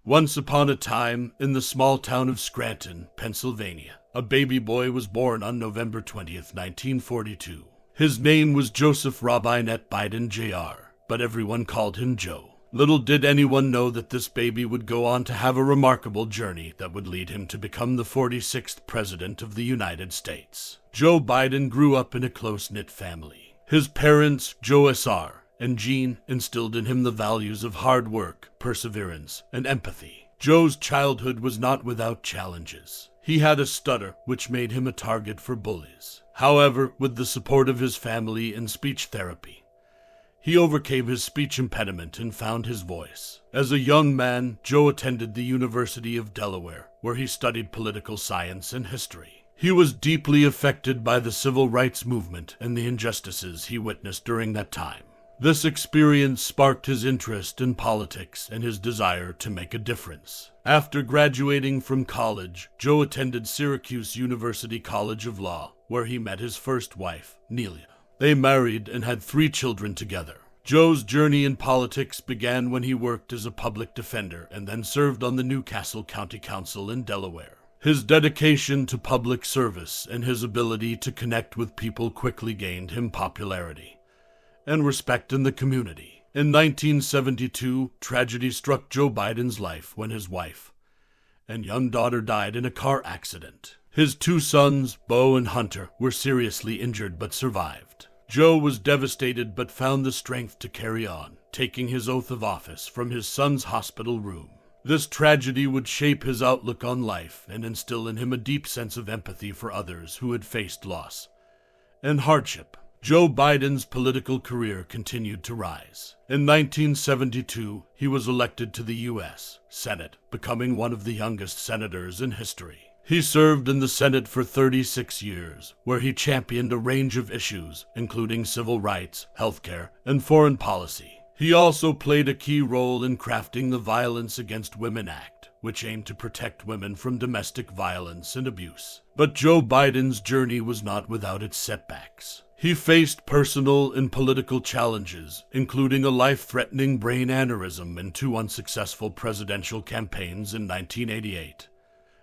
Once upon a time, in the small town of Scranton, Pennsylvania, a baby boy was born on November 20th, 1942. His name was Joseph Robinette Biden Jr., but everyone called him Joe. Little did anyone know that this baby would go on to have a remarkable journey that would lead him to become the 46th President of the United States. Joe Biden grew up in a close-knit family. His parents, Joe S.R. and Jean, instilled in him the values of hard work, perseverance, and empathy. Joe's childhood was not without challenges. He had a stutter, which made him a target for bullies. However, with the support of his family and speech therapy, he overcame his speech impediment and found his voice. As a young man, Joe attended the University of Delaware, where he studied political science and history. He was deeply affected by the civil rights movement and the injustices he witnessed during that time. This experience sparked his interest in politics and his desire to make a difference. After graduating from college, Joe attended Syracuse University College of Law, where he met his first wife, Nelia. They married and had 3 children together. Joe's journey in politics began when he worked as a public defender and then served on the Newcastle County Council in Delaware. His dedication to public service and his ability to connect with people quickly gained him popularity and respect in the community. In 1972, tragedy struck Joe Biden's life when his wife and young daughter died in a car accident. His 2 sons, Bo and Hunter, were seriously injured but survived. Joe was devastated but found the strength to carry on, taking his oath of office from his son's hospital room. This tragedy would shape his outlook on life and instill in him a deep sense of empathy for others who had faced loss and hardship. Joe Biden's political career continued to rise. In 1972, he was elected to the U.S. Senate, becoming one of the youngest senators in history. He served in the Senate for 36 years, where he championed a range of issues, including civil rights, healthcare, and foreign policy. He also played a key role in crafting the Violence Against Women Act, which aimed to protect women from domestic violence and abuse. But Joe Biden's journey was not without its setbacks. He faced personal and political challenges, including a life-threatening brain aneurysm and 2 unsuccessful presidential campaigns in 1988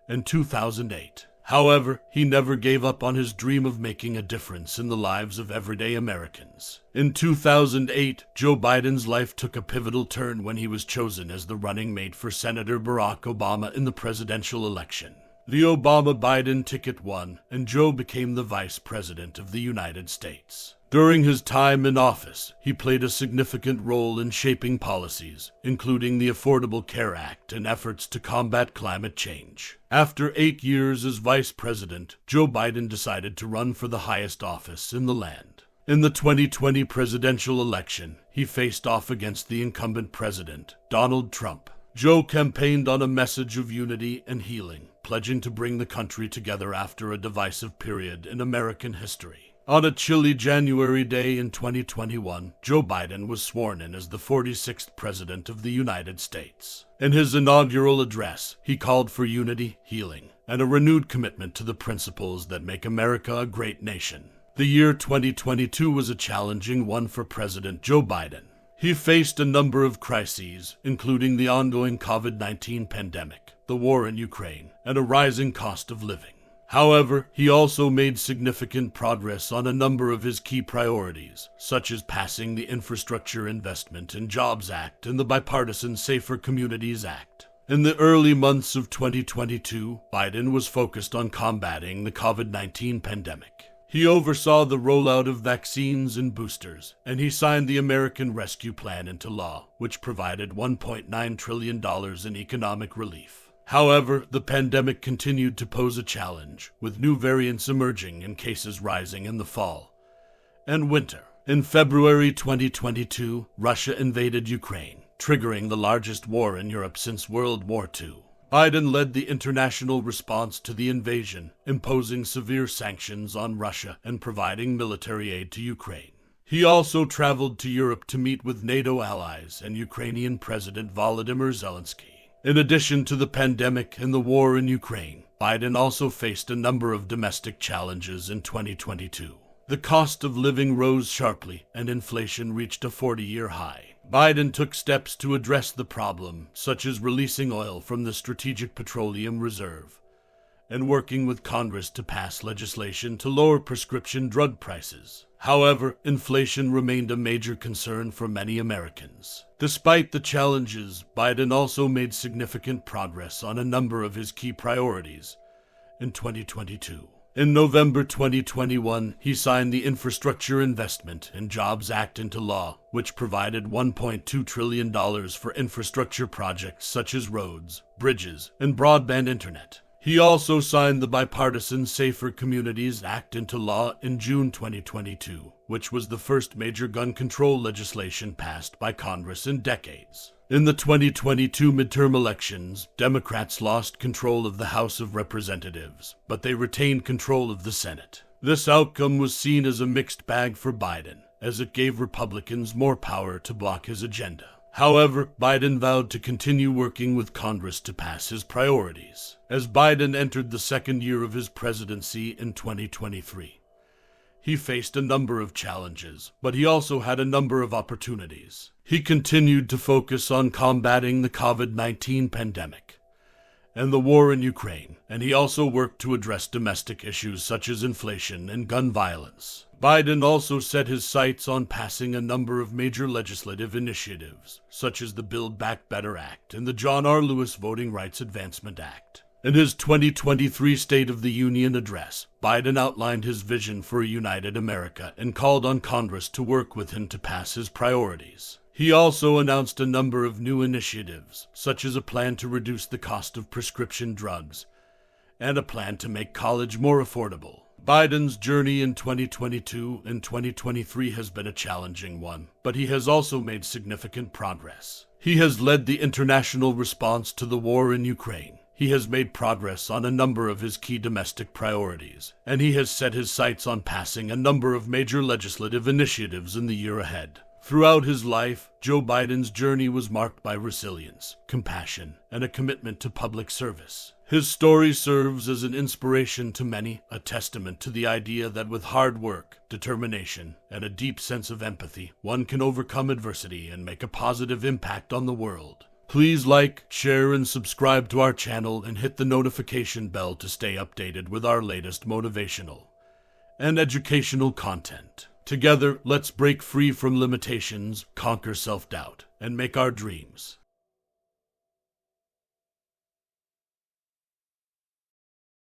and 2008. However, he never gave up on his dream of making a difference in the lives of everyday Americans. In 2008, Joe Biden's life took a pivotal turn when he was chosen as the running mate for Senator Barack Obama in the presidential election. The Obama-Biden ticket won, and Joe became the Vice President of the United States. During his time in office, he played a significant role in shaping policies, including the Affordable Care Act and efforts to combat climate change. After 8 years as Vice President, Joe Biden decided to run for the highest office in the land. In the 2020 presidential election, he faced off against the incumbent president, Donald Trump. Joe campaigned on a message of unity and healing, pledging to bring the country together after a divisive period in American history. On a chilly January day in 2021, Joe Biden was sworn in as the 46th President of the United States. In his inaugural address, he called for unity, healing, and a renewed commitment to the principles that make America a great nation. The year 2022 was a challenging one for President Joe Biden. He faced a number of crises, including the ongoing COVID-19 pandemic, the war in Ukraine, and a rising cost of living. However, he also made significant progress on a number of his key priorities, such as passing the Infrastructure Investment and Jobs Act and the bipartisan Safer Communities Act. In the early months of 2022, Biden was focused on combating the COVID-19 pandemic. He oversaw the rollout of vaccines and boosters, and he signed the American Rescue Plan into law, which provided $1.9 trillion in economic relief. However, the pandemic continued to pose a challenge, with new variants emerging and cases rising in the fall and winter. In February 2022, Russia invaded Ukraine, triggering the largest war in Europe since World War II. Biden led the international response to the invasion, imposing severe sanctions on Russia and providing military aid to Ukraine. He also traveled to Europe to meet with NATO allies and Ukrainian President Volodymyr Zelensky. In addition to the pandemic and the war in Ukraine, Biden also faced a number of domestic challenges in 2022. The cost of living rose sharply and inflation reached a 40-year high. Biden took steps to address the problem, such as releasing oil from the Strategic Petroleum Reserve and working with Congress to pass legislation to lower prescription drug prices. However, inflation remained a major concern for many Americans. Despite the challenges, Biden also made significant progress on a number of his key priorities in 2022. In November 2021, he signed the Infrastructure Investment and Jobs Act into law, which provided $1.2 trillion for infrastructure projects such as roads, bridges, and broadband internet. He also signed the bipartisan Safer Communities Act into law in June 2022, which was the first major gun control legislation passed by Congress in decades. In the 2022 midterm elections, Democrats lost control of the House of Representatives, but they retained control of the Senate. This outcome was seen as a mixed bag for Biden, as it gave Republicans more power to block his agenda. However, Biden vowed to continue working with Congress to pass his priorities. As Biden entered the second year of his presidency in 2023, he faced a number of challenges, but he also had a number of opportunities. He continued to focus on combating the COVID-19 pandemic and the war in Ukraine, and he also worked to address domestic issues such as inflation and gun violence. Biden also set his sights on passing a number of major legislative initiatives, such as the Build Back Better Act and the John R. Lewis Voting Rights Advancement Act. In his 2023 State of the Union address, Biden outlined his vision for a united America and called on Congress to work with him to pass his priorities. He also announced a number of new initiatives, such as a plan to reduce the cost of prescription drugs and a plan to make college more affordable. Biden's journey in 2022 and 2023 has been a challenging one, but he has also made significant progress. He has led the international response to the war in Ukraine. He has made progress on a number of his key domestic priorities, and he has set his sights on passing a number of major legislative initiatives in the year ahead. Throughout his life, Joe Biden's journey was marked by resilience, compassion, and a commitment to public service. His story serves as an inspiration to many, a testament to the idea that with hard work, determination, and a deep sense of empathy, one can overcome adversity and make a positive impact on the world. Please like, share, and subscribe to our channel and hit the notification bell to stay updated with our latest motivational and educational content. Together, let's break free from limitations, conquer self-doubt, and make our dreams